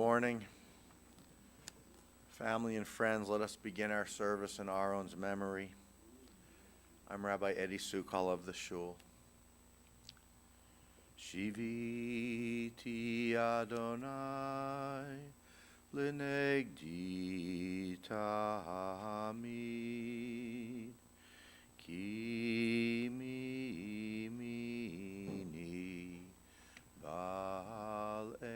morning. Family and friends, let us begin our service in Aron's memory. I'm Rabbi Eddie Sukal of the Shul. Shiviti Adonai L'negdi Tamid Ki mimini Bal Emot.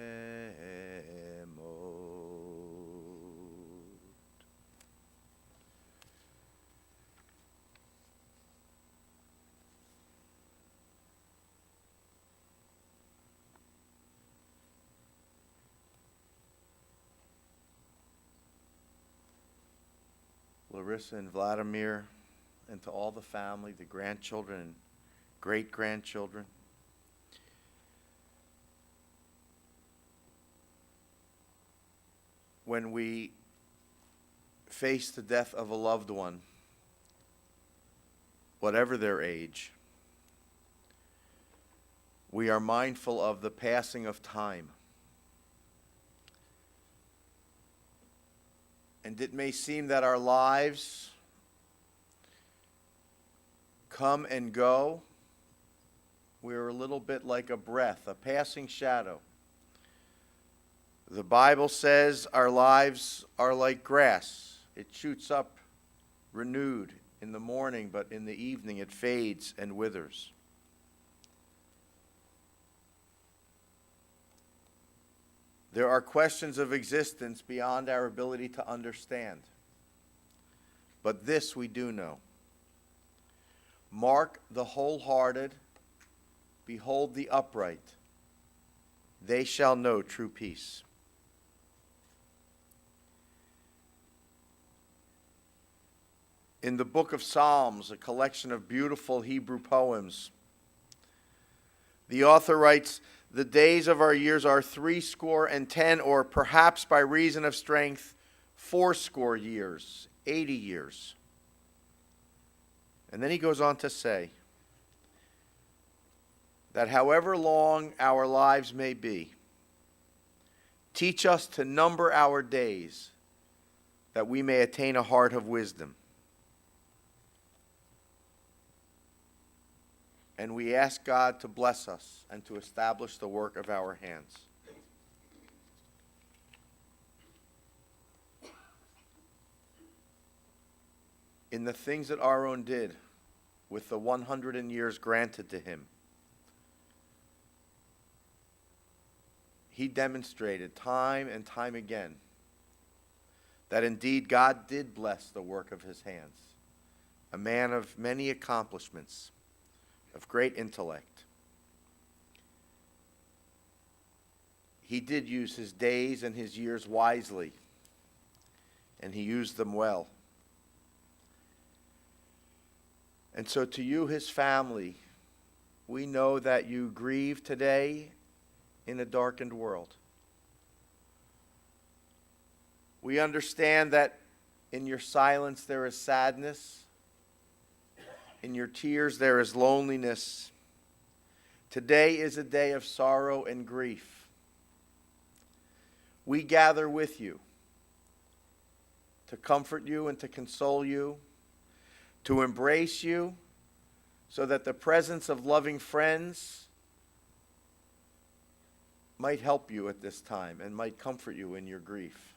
Larissa and Vladimir, and to all the family, the grandchildren and great-grandchildren. When we face the death of a loved one, whatever their age, we are mindful of the passing of time. And it may seem that our lives come and go. We're a little bit like a breath, a passing shadow. The Bible says our lives are like grass. It shoots up renewed in the morning, but in the evening it fades and withers. There are questions of existence beyond our ability to understand. But this we do know. Mark the wholehearted, behold the upright. They shall know true peace. In the book of Psalms, a collection of beautiful Hebrew poems, the author writes, "The days of our years are 70, or perhaps by reason of strength, 80 years, 80 years. And then he goes on to say that however long our lives may be, teach us to number our days, that we may attain a heart of wisdom. And we ask God to bless us and to establish the work of our hands." In the things that Aron did with the 100 years granted to him, he demonstrated time and time again that indeed God did bless the work of his hands. A man of many accomplishments, of great intellect. He did use his days and his years wisely, and he used them well. And so to you, his family, we know that you grieve today in a darkened world. We understand that in your silence there is sadness. In your tears there is loneliness. Today is a day of sorrow and grief. We gather with you to comfort you and to console you, to embrace you, so that the presence of loving friends might help you at this time and might comfort you in your grief.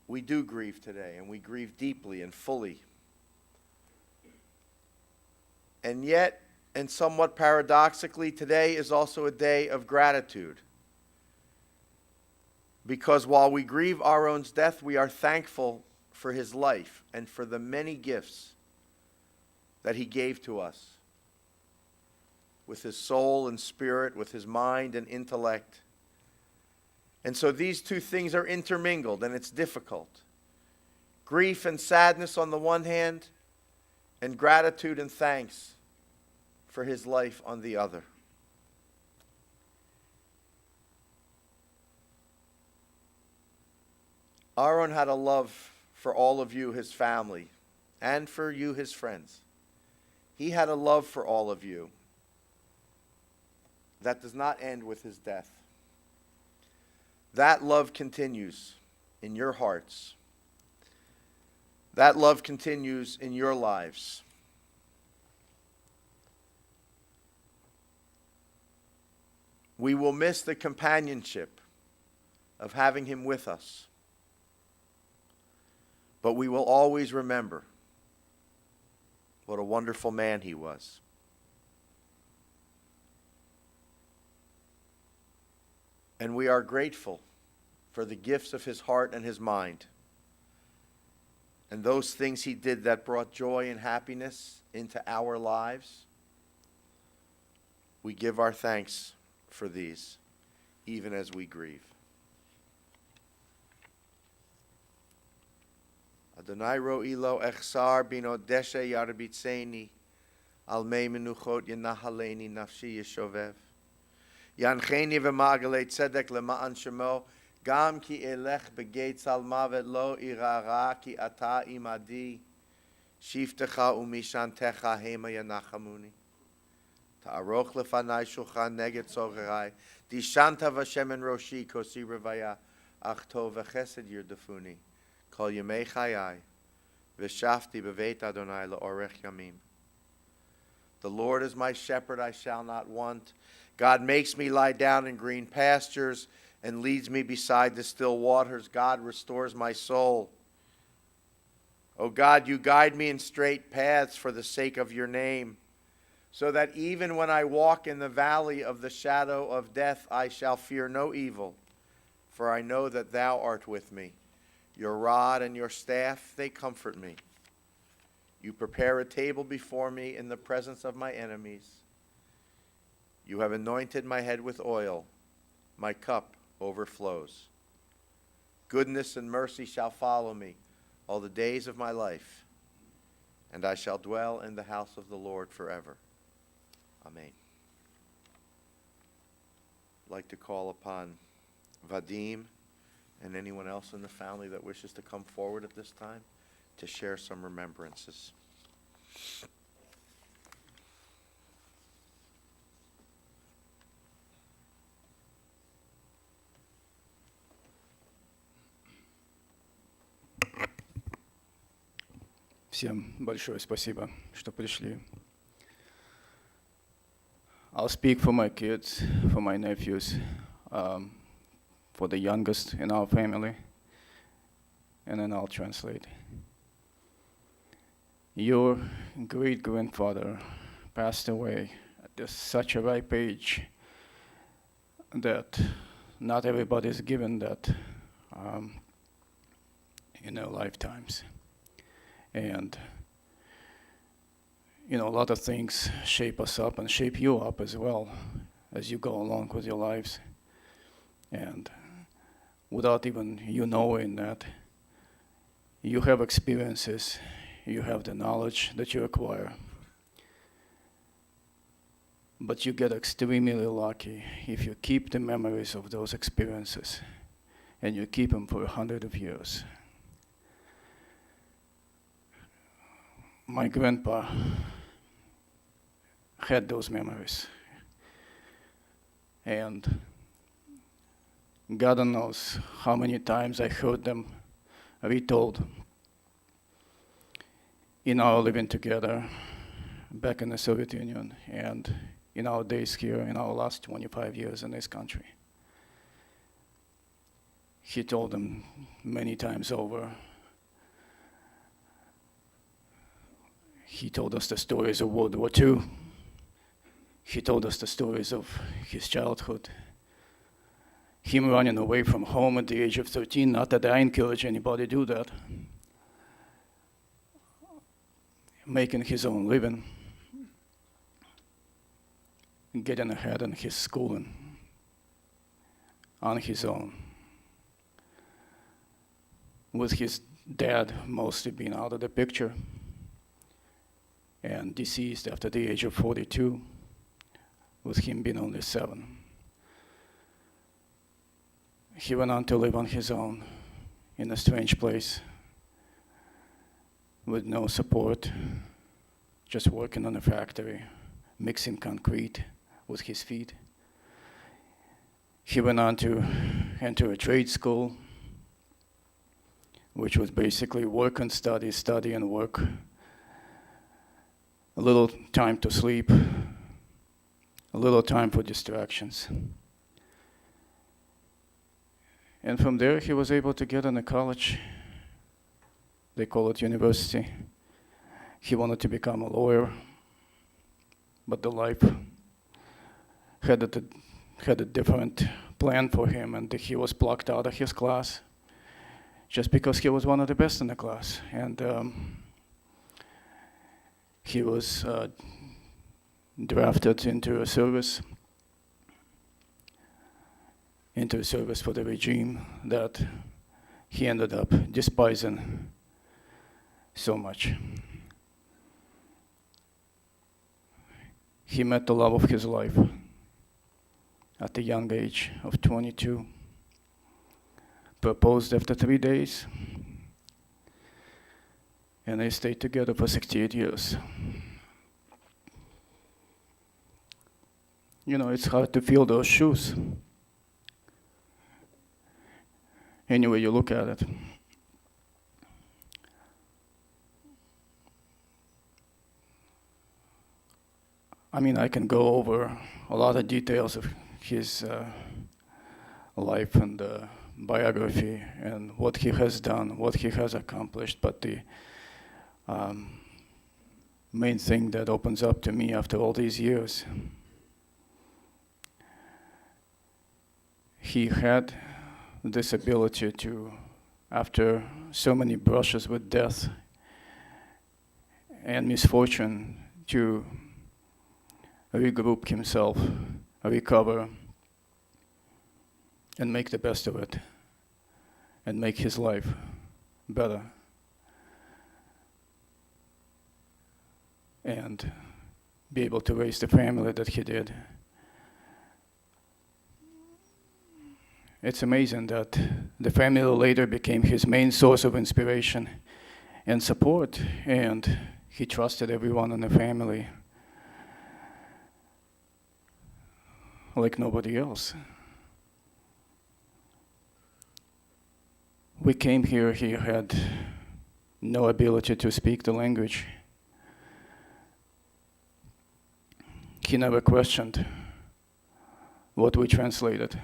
We do grieve today, and we grieve deeply and fully. And yet, and somewhat paradoxically, today is also a day of gratitude. Because while we grieve Aron's death, we are thankful for his life and for the many gifts that he gave to us with his soul and spirit, with his mind and intellect. And so these two things are intermingled, and it's difficult. Grief and sadness on the one hand, and gratitude and thanks for his life on the other. Aron had a love for all of you, his family, and for you, his friends. He had a love for all of you that does not end with his death. That love continues in your hearts. That love continues in your lives. We will miss the companionship of having him with us, but we will always remember what a wonderful man he was. And we are grateful for the gifts of his heart and his mind, and those things he did that brought joy and happiness into our lives. We give our thanks for these, even as we grieve. Adonai ro'i lo echsar bino deshe yarbitzeni, al mei menuchot yenahaleni nafshi yeshovev. Yancheni v'ma'agalei tzedek lema'an shemo, gam ki elech begeit salmavet lo irara ki ata imadi, shiftecha umishantecha hema yanachamuni. Ta'aroch lefanai shulchan neged sogerai, dishanta v'shemen roshi kosi revaya, ach tov v'chesed yirdefuni, kol yemei chayai, v'shafti b'veit Adonai la'orech yamim. The Lord is my shepherd, I shall not want. God makes me lie down in green pastures and leads me beside the still waters. God restores my soul. O God, you guide me in straight paths for the sake of your name, so that even when I walk in the valley of the shadow of death, I shall fear no evil, for I know that thou art with me. Your rod and your staff, they comfort me. You prepare a table before me in the presence of my enemies. You have anointed my head with oil. My cup overflows. Goodness and mercy shall follow me all the days of my life, and I shall dwell in the house of the Lord forever. Amen. I'd like to call upon Vadim and anyone else in the family that wishes to come forward at this time to share some remembrances. Всем большое спасибо, что пришли. I'll speak for my kids, for my nephews, for the youngest in our family, and then I'll translate. Your great-grandfather passed away at such a ripe age that not everybody is given that in their lifetimes. And, a lot of things shape us up and shape you up as well as you go along with your lives. And without even you knowing that, you have experiences, you have the knowledge that you acquire. But you get extremely lucky if you keep the memories of those experiences and you keep them for 100 of years. My grandpa had those memories, and God knows how many times I heard them retold in our living together back in the Soviet Union and in our days here in our last 25 years in this country. He told them many times over. He told us the stories of World War II. He told us the stories of his childhood. Him running away from home at the age of 13, not that I encourage anybody to do that. Making his own living. Getting ahead in his schooling on his own. With his dad mostly being out of the picture. And deceased after the age of 42, with him being only 7. He went on to live on his own in a strange place with no support, just working on a factory, mixing concrete with his feet. He went on to enter a trade school, which was basically work and study, study and work. A little time to sleep, a little time for distractions. And from there, he was able to get in a college. They call it university. He wanted to become a lawyer, but the life had a different plan for him, and he was plucked out of his class just because he was one of the best in the class. And he was drafted into a service for the regime that he ended up despising so much. He met the love of his life at the young age of 22, proposed after 3 days, and they stayed together for 68 years. You know, it's hard to feel those shoes. Any way you look at it. I mean, I can go over a lot of details of his life and biography and what he has done, what he has accomplished, but the main thing that opens up to me after all these years, he had this ability to, after so many brushes with death and misfortune, to regroup himself, recover, and make the best of it, and make his life better. And be able to raise the family that he did. It's amazing that the family later became his main source of inspiration and support, and he trusted everyone in the family like nobody else. We came here, he had no ability to speak the language. He never questioned what we translated.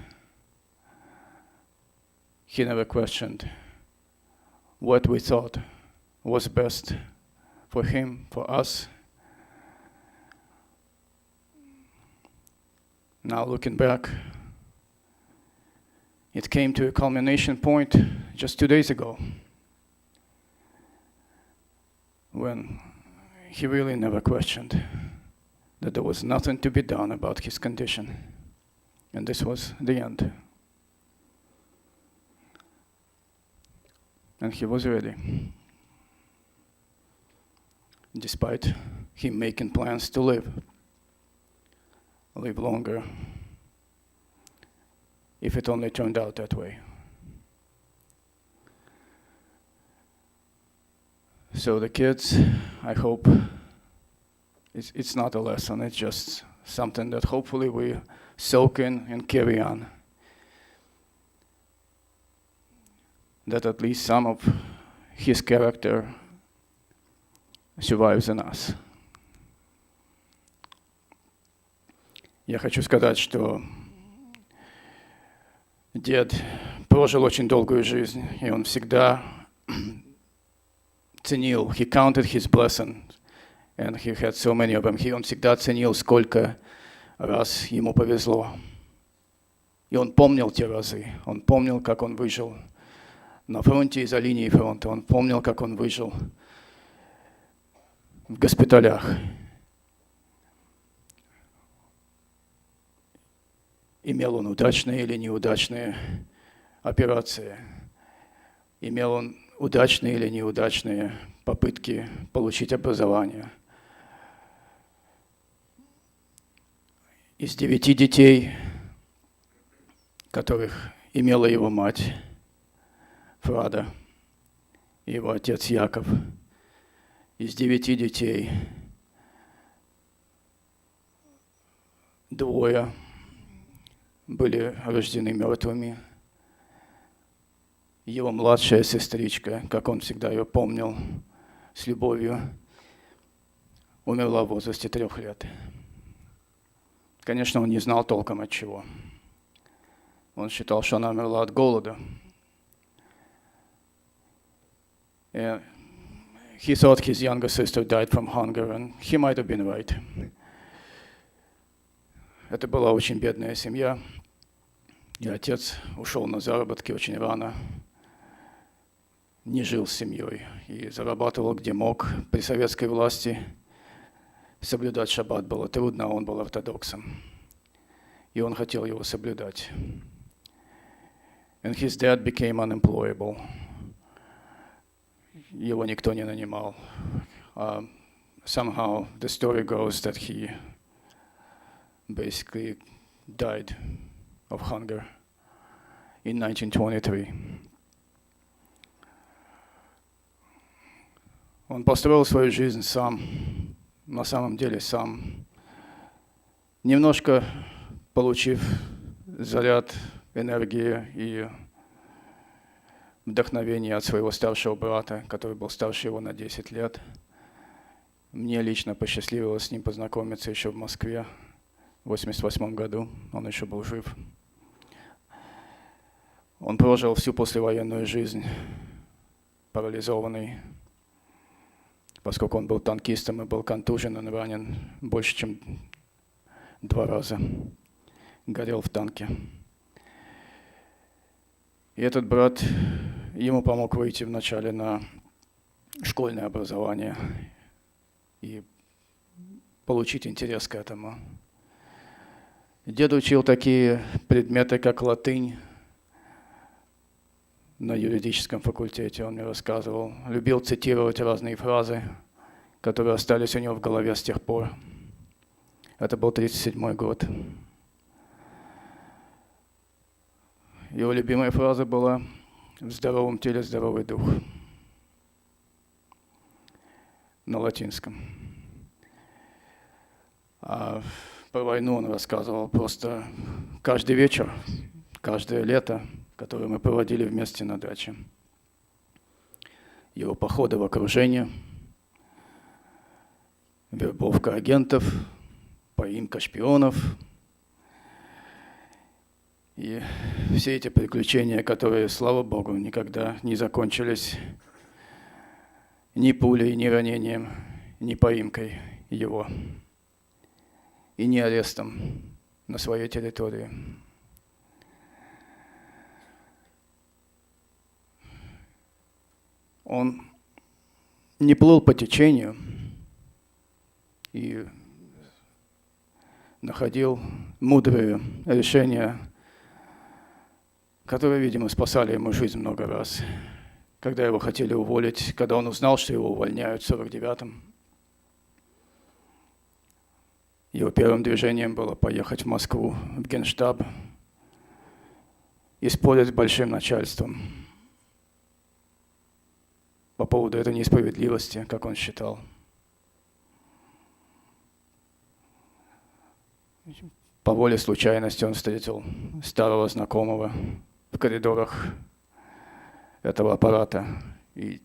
He never questioned what we thought was best for him, for us. Now looking back, it came to a culmination point just 2 days ago, when he really never questioned that there was nothing to be done about his condition, and this was the end. And he was ready, despite him making plans to live longer, if it only turned out that way. So the kids, I hope, it's not a lesson, it's just something that hopefully we soak in and carry on. That at least some of his character survives in us. Я хочу сказать, что дед прожил очень долгую жизнь, и он всегда ценил, he counted his blessings, and he had so many of them, он всегда ценил, сколько раз ему повезло. И он помнил те разы, он помнил, как он выжил на фронте и за линией фронта, он помнил, как он выжил в госпиталях. Имел он удачные или неудачные операции, имел он удачные или неудачные попытки получить образование. Из 9 детей, которых имела его мать Фрада и его отец Яков, из 9 детей двое были рождены мертвыми. Его младшая сестричка, как он всегда ее помнил, с любовью, умерла в возрасте 3 лет. Конечно, он не знал толком от чего. Он считал, что она умерла от голода. And he thought his younger sister died from hunger, and he might have been right. Это была очень бедная семья, и отец ушел на заработки очень рано, не жил с семьей и зарабатывал где мог. При советской власти соблюдать шаббат было трудно, а он был ортодоксом, и он хотел его соблюдать. And his dad became unemployable. Его никто не нанимал. Somehow the story goes that he basically died of hunger in 1923. Он построил свою жизнь сам, на самом деле сам, немножко получив заряд энергии и вдохновение от своего старшего брата, который был старше его на 10 лет. Мне лично посчастливилось с ним познакомиться еще в Москве в 1988 году. Он еще был жив. Он прожил всю послевоенную жизнь парализованный, поскольку он был танкистом и был контужен, он ранен больше, чем 2 раза. Горел в танке. И этот брат ему помог выйти вначале на школьное образование и получить интерес к этому. Дед учил такие предметы, как латынь на юридическом факультете, он мне рассказывал. Любил цитировать разные фразы, которые остались у него в голове с тех пор. Это был 1937 год. Его любимая фраза была «В здоровом теле здоровый дух» на латинском. А про войну он рассказывал просто каждый вечер, каждое лето, которое мы проводили вместе на даче. Его походы в окружение, вербовка агентов, поимка шпионов. И все эти приключения, которые, слава Богу, никогда не закончились ни пулей, ни ранением, ни поимкой его, и ни арестом на своей территории. Он не плыл по течению и находил мудрые решения, которые, видимо, спасали ему жизнь много раз. Когда его хотели уволить, когда он узнал, что его увольняют в 1949-м, его первым движением было поехать в Москву, в Генштаб, и спорить с большим начальством по поводу этой несправедливости, как он считал. По воле случайности он встретил старого знакомого в коридорах этого аппарата, и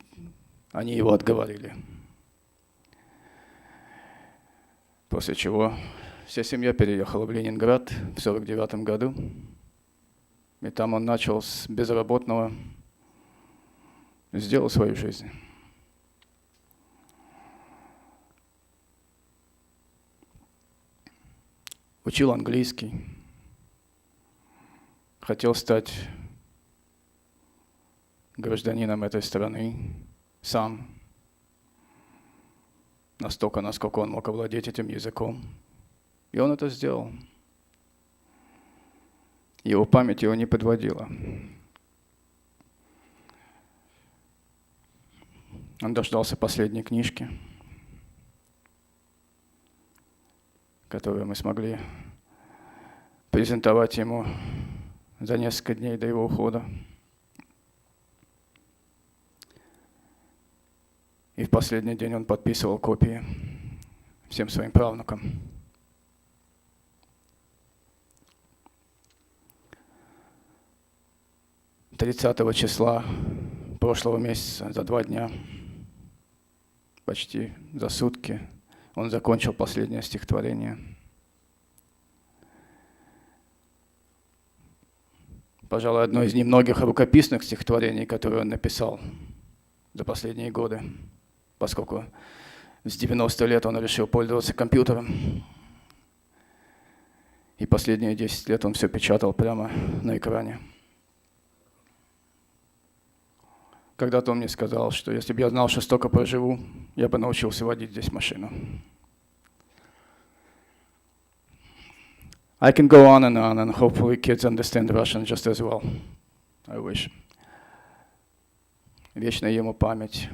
они его отговорили. После чего вся семья переехала в Ленинград в 1949 году, и там он начал с безработного, сделал свою жизнь. Учил английский, хотел стать гражданином этой страны сам, настолько, насколько он мог овладеть этим языком. И он это сделал. Его память его не подводила. Он дождался последней книжки, которую мы смогли презентовать ему за несколько дней до его ухода. И в последний день он подписывал копии всем своим правнукам. 30 числа прошлого месяца, за 2 дня, почти за сутки, он закончил последнее стихотворение. Пожалуй, одно из немногих рукописных стихотворений, которые он написал за последние годы, поскольку с 90 лет он решил пользоваться компьютером. И последние 10 лет он все печатал прямо на экране. Когда-то он мне сказал, что если бы я знал, что столько проживу, я бы научился водить здесь машину. I can go on, and hopefully kids understand Russian just as well. I wish. Вечная ему память.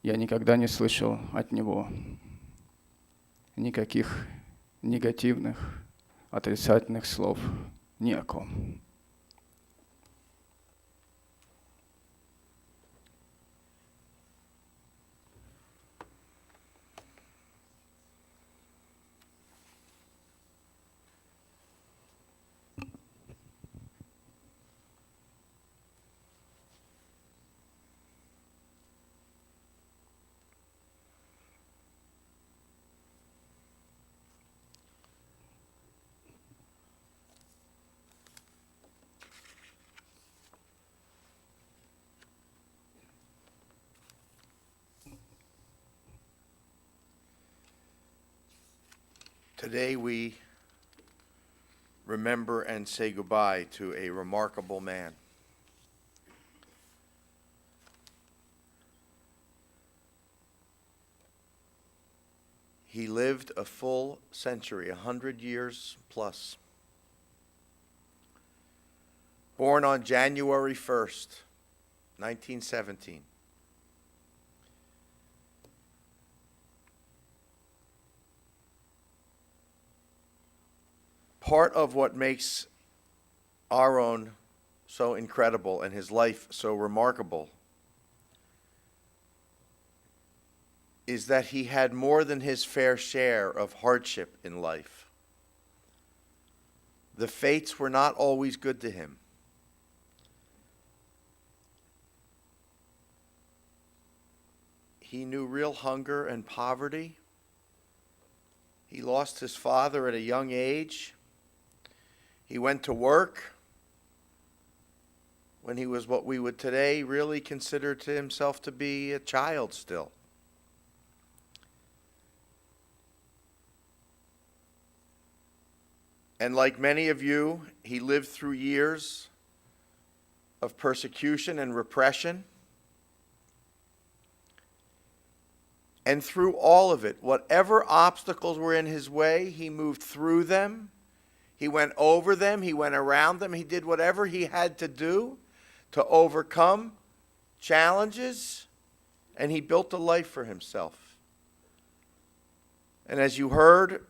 Я никогда не слышал от него никаких негативных, отрицательных слов ни о ком. Today we remember and say goodbye to a remarkable man. He lived a full century, 100 years plus. Born on January 1st, 1917. Part of what makes Aron so incredible and his life so remarkable is that he had more than his fair share of hardship in life. The fates were not always good to him. He knew real hunger and poverty. He lost his father at a young age. He went to work when he was what we would today really consider to himself to be a child still. And like many of you, he lived through years of persecution and repression. And through all of it, whatever obstacles were in his way, he moved through them. He went over them, he went around them, he did whatever he had to do to overcome challenges, and he built a life for himself. And as you heard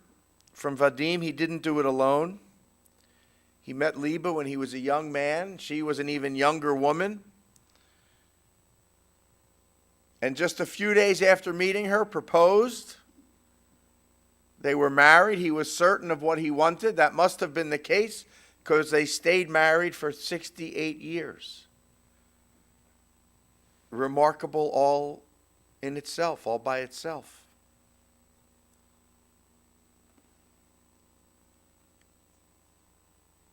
from Vadim, he didn't do it alone. He met Liba when he was a young man. She was an even younger woman. And just a few days after meeting her, proposed. They were married. He was certain of what he wanted. That must have been the case because they stayed married for 68 years. Remarkable all in itself, all by itself.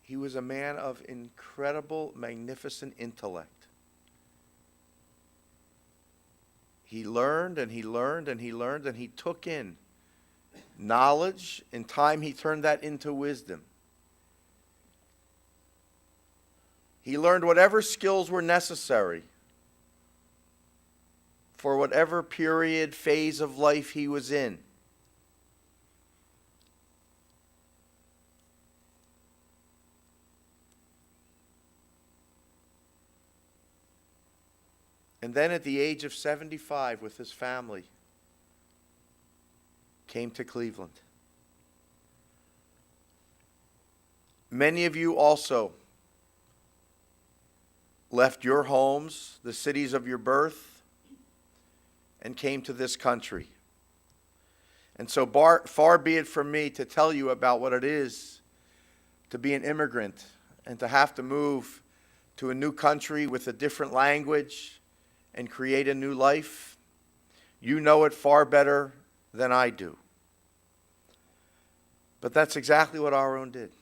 He was a man of incredible, magnificent intellect. He learned and he learned and he learned and he took in knowledge. In time, he turned that into wisdom. He learned whatever skills were necessary for whatever period, phase of life he was in. And then at the age of 75 with his family, came to Cleveland. Many of you also left your homes, the cities of your birth, and came to this country. And so far be it from me to tell you about what it is to be an immigrant and to have to move to a new country with a different language and create a new life. You know it far better than I do. But that's exactly what Aron did.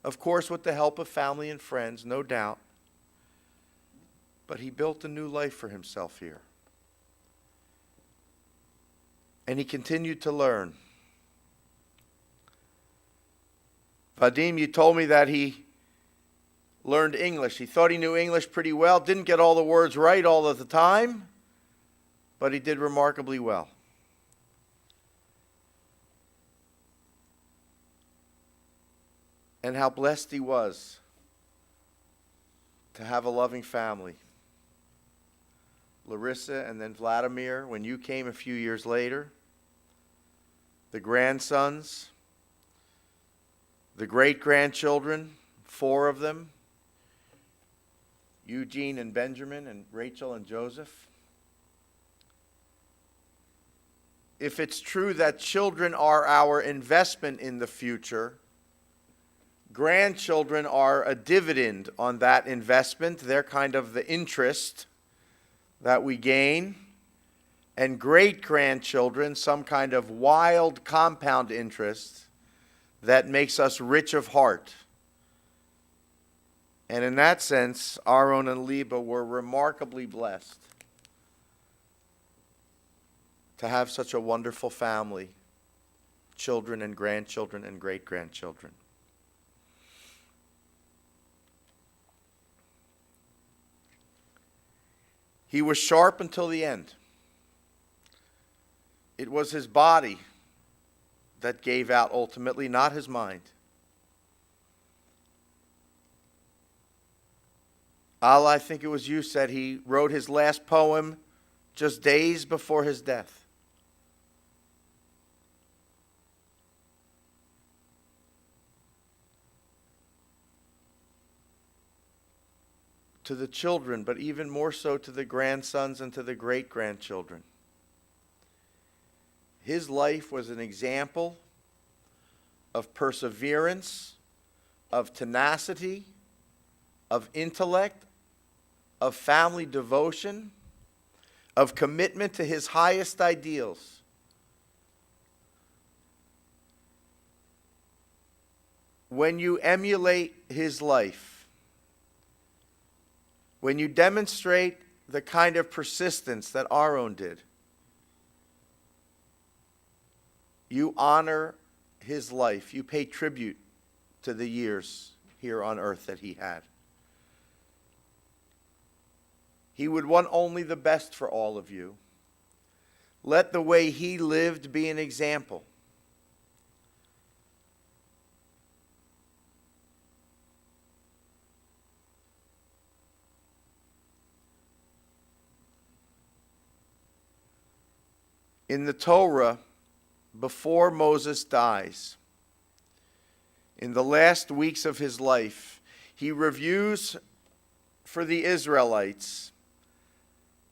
Of course, with the help of family and friends, no doubt. But he built a new life for himself here. And he continued to learn. Vadim, you told me that he learned English. He thought he knew English pretty well, didn't get all the words right all of the time, but he did remarkably well. And how blessed he was to have a loving family. Larissa and then Vladimir, when you came a few years later, the grandsons, the great-grandchildren, 4 of them, Eugene and Benjamin and Rachel and Joseph. If it's true that children are our investment in the future, grandchildren are a dividend on that investment. They're kind of the interest that we gain. And great-grandchildren, some kind of wild compound interest that makes us rich of heart. And in that sense, Aron and Liba were remarkably blessed to have such a wonderful family, children and grandchildren and great-grandchildren. He was sharp until the end. It was his body that gave out ultimately, not his mind. Allah, I think it was you, said he wrote his last poem just days before his death. To the children, but even more so to the grandsons and to the great-grandchildren. His life was an example of perseverance, of tenacity, of intellect, of family devotion, of commitment to his highest ideals. When you emulate his life, when you demonstrate the kind of persistence that Aron did, you honor his life. You pay tribute to the years here on earth that he had. He would want only the best for all of you. Let the way he lived be an example. In the Torah, before Moses dies, in the last weeks of his life, he reviews for the Israelites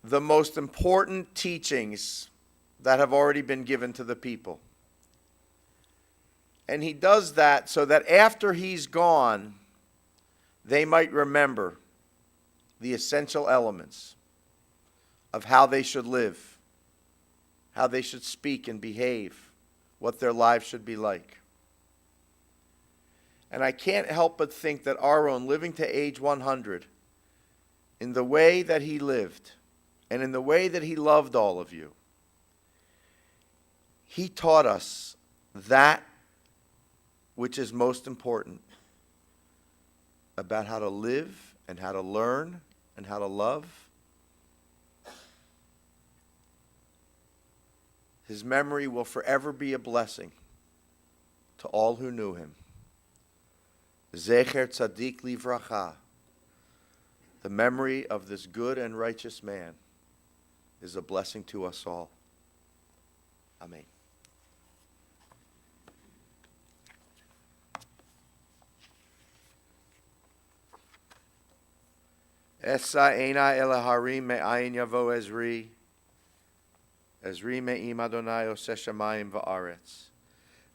the most important teachings that have already been given to the people. And he does that so that after he's gone, they might remember the essential elements of how they should live, how they should speak and behave, what their lives should be like. And I can't help but think that Aron, living to age 100, in the way that he lived, and in the way that he loved all of you, he taught us that which is most important about how to live and how to learn and how to love. His memory will forever be a blessing to all who knew him. Zecher Tzadik Livracha. The memory of this good and righteous man is a blessing to us all. Amen. Esa eina el harim me'ayin yavo Ezri. Ezri me'im Adonai oseh shamayim va'aretz.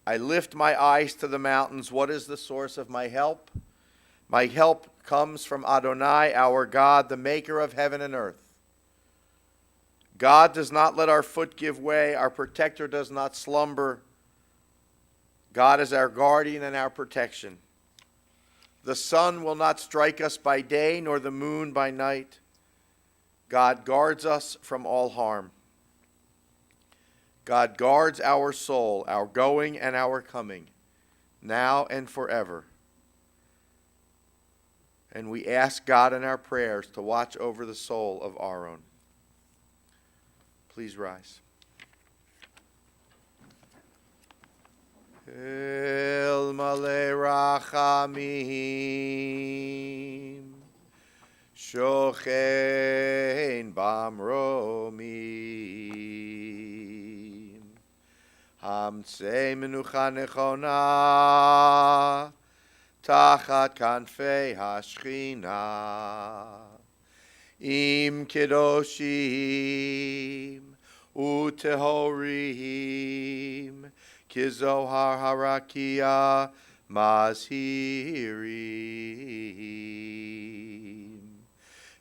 I lift my eyes to the mountains. What is the source of my help? My help comes from Adonai, our God, the maker of heaven and earth. God does not let our foot give way. Our protector does not slumber. God is our guardian and our protection. The sun will not strike us by day, nor the moon by night. God guards us from all harm. God guards our soul, our going and our coming, now and forever. And we ask God in our prayers to watch over the soul of Aron. Please rise. El male rachamim, shochein bamromim, hamtzei menucha nechona, tachat kanfei hashchina, im kedoshim utehorim, kizohar harakia mazhirim,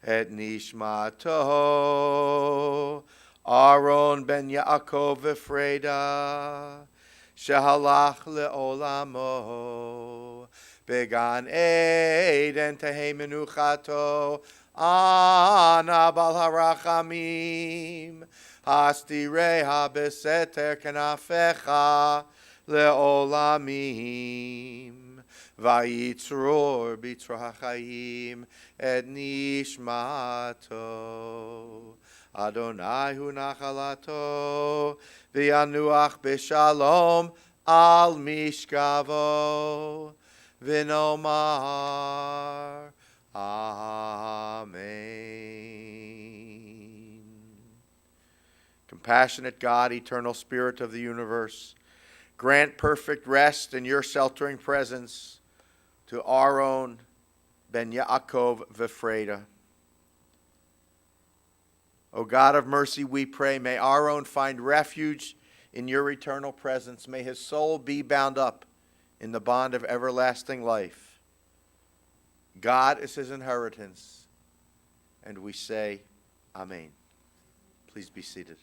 et nishmato Aron ben Yaakov v'Freda, shehalach le'olamo, began Eden tehei menuchato, ana bal harachamim, hastireha beseter kenafecha le'olamim, vayitzror bitzro hachayim et nishmato. Adonai hu nachalato, v'yanuach b'shalom al mishkavo, v'nomar Amen. Compassionate God, eternal Spirit of the universe, grant perfect rest in your sheltering presence to Aron ben Yaakov v'Freda. O God of mercy, we pray, may Aron find refuge in your eternal presence. May his soul be bound up in the bond of everlasting life. God is his inheritance, and we say, Amen. Please be seated.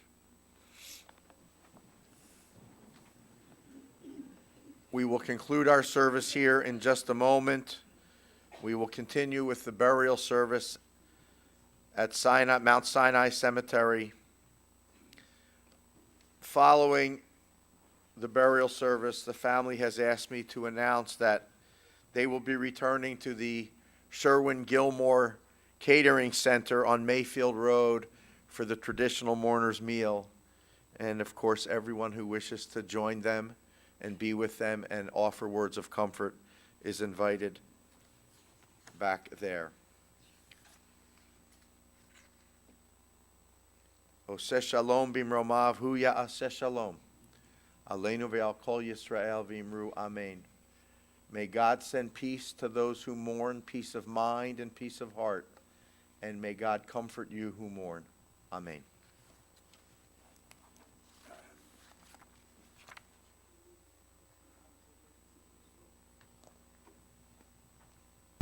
We will conclude our service here in just a moment. We will continue with the burial service at Mount Sinai Cemetery. Following the burial service, the family has asked me to announce that they will be returning to the Sherwin-Gilmore Catering Center on Mayfield Road for the traditional mourner's meal. And of course, everyone who wishes to join them and be with them and offer words of comfort is invited back there. Oseh shalom bimromav hu ya'aseh shalom. Aleinu ve'al kol Yisrael v'imru amen. May God send peace to those who mourn, peace of mind and peace of heart. And may God comfort you who mourn. Amen.